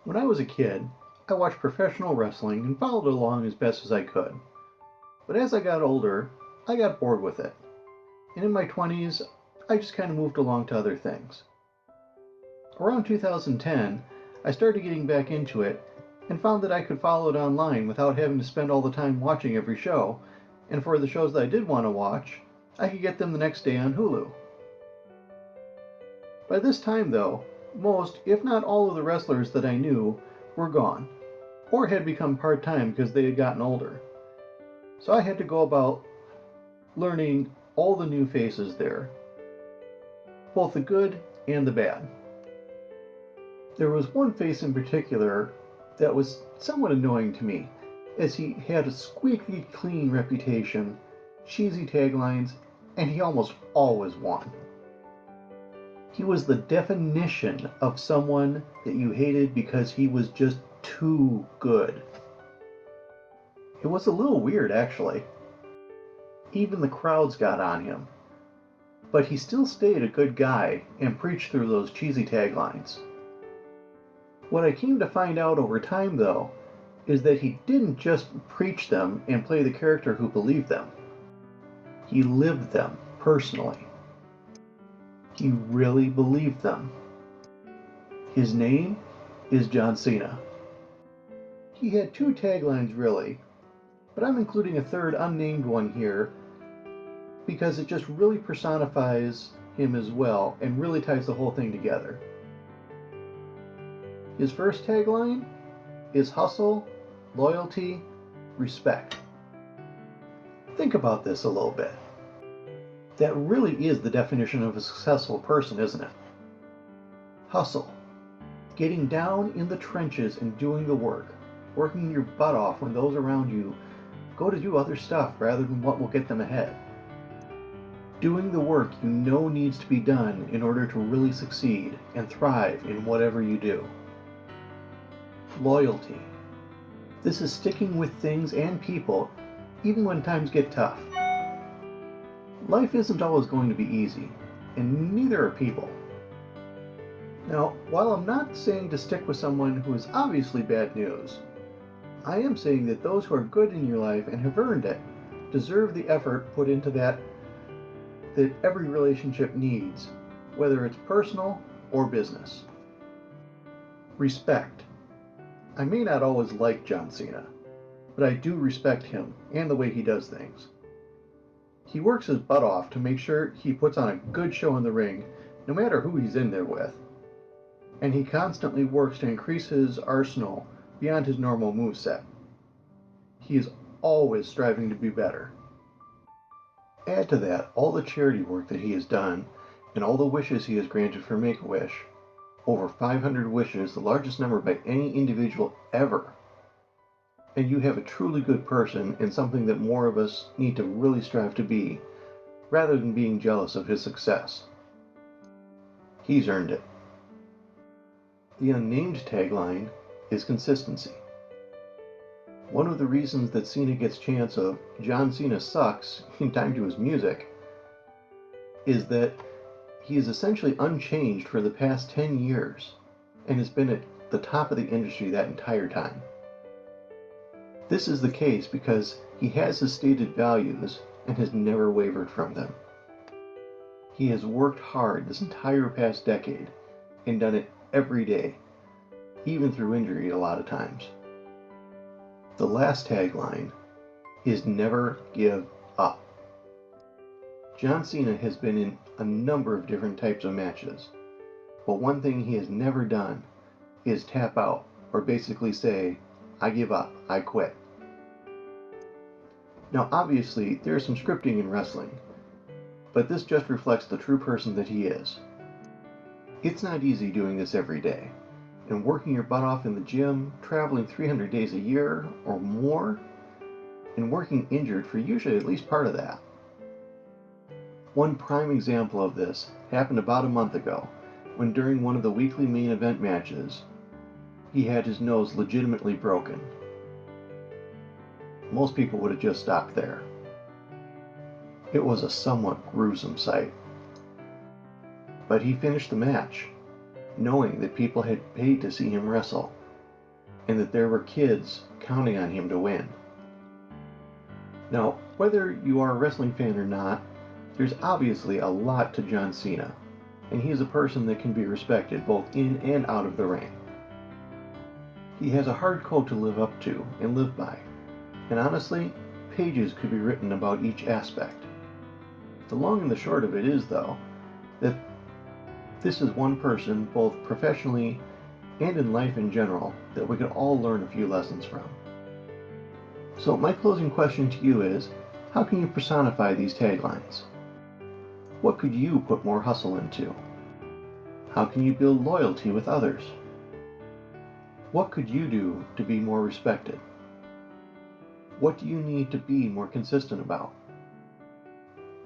When I was a kid, I watched professional wrestling and followed along as best as I could. But as I got older, I got bored with it. And in my 20s, I just kind of moved along to other things. Around 2010, I started getting back into it and found that I could follow it online without having to spend all the time watching every show. And for the shows that I did want to watch, I could get them the next day on Hulu. By this time, though, most, if not all, of the wrestlers that I knew were gone, or had become part time because they had gotten older. So I had to go about learning all the new faces there, both the good and the bad. There was one face in particular that was somewhat annoying to me, as he had a squeaky clean reputation, cheesy taglines, and he almost always won. He was the definition of someone that you hated because he was just too good. It was a little weird, actually. Even the crowds got on him. But he still stayed a good guy and preached through those cheesy taglines. What I came to find out over time, though, is that he didn't just preach them and play the character who believed them. He lived them personally. He really believed them. His name is John Cena. He had two taglines, really, but I'm including a third unnamed one here because it just really personifies him as well and really ties the whole thing together. His first tagline is hustle, loyalty, respect. Think about this a little bit. That really is the definition of a successful person, isn't it? Hustle. Getting down in the trenches and doing the work. Working your butt off when those around you go to do other stuff rather than what will get them ahead. Doing the work you know needs to be done in order to really succeed and thrive in whatever you do. Loyalty. This is sticking with things and people even when times get tough. Life isn't always going to be easy, and neither are people. Now, while I'm not saying to stick with someone who is obviously bad news, I am saying that those who are good in your life and have earned it deserve the effort put into that every relationship needs, whether it's personal or business. Respect. I may not always like John Cena, but I do respect him and the way he does things. He works his butt off to make sure he puts on a good show in the ring, no matter who he's in there with. And he constantly works to increase his arsenal beyond his normal moveset. He is always striving to be better. Add to that all the charity work that he has done, and all the wishes he has granted for Make-A-Wish. Over 500 wishes, the largest number by any individual ever. And you have a truly good person and something that more of us need to really strive to be, rather than being jealous of his success. He's earned it. The unnamed tagline is consistency. One of the reasons that Cena gets chants of John Cena sucks in time to his music is that he is essentially unchanged for the past 10 years and has been at the top of the industry that entire time. This is the case because he has his stated values and has never wavered from them. He has worked hard this entire past decade and done it every day, even through injury a lot of times. The last tagline is never give up. John Cena has been in a number of different types of matches, but one thing he has never done is tap out or basically say, I give up, I quit. Now obviously there's some scripting in wrestling, but this just reflects the true person that he is. It's not easy doing this every day, and working your butt off in the gym, traveling 300 days a year or more, and working injured for usually at least part of that. One prime example of this happened about a month ago, when during one of the weekly main event matches, he had his nose legitimately broken. Most people would have just stopped there. It was a somewhat gruesome sight. But he finished the match, knowing that people had paid to see him wrestle, and that there were kids counting on him to win. Now, whether you are a wrestling fan or not, there's obviously a lot to John Cena, and he is a person that can be respected both in and out of the ring. He has a hard code to live up to and live by, and honestly, pages could be written about each aspect. The long and the short of it is, though, that this is one person, both professionally and in life in general, that we could all learn a few lessons from. So my closing question to you is, how can you personify these taglines? What could you put more hustle into? How can you build loyalty with others? What could you do to be more respected? What do you need to be more consistent about?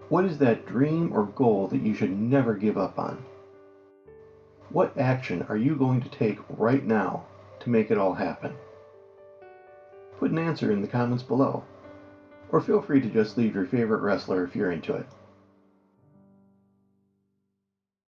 What is that dream or goal that you should never give up on? What action are you going to take right now to make it all happen? Put an answer in the comments below, or feel free to just leave your favorite wrestler if you're into it.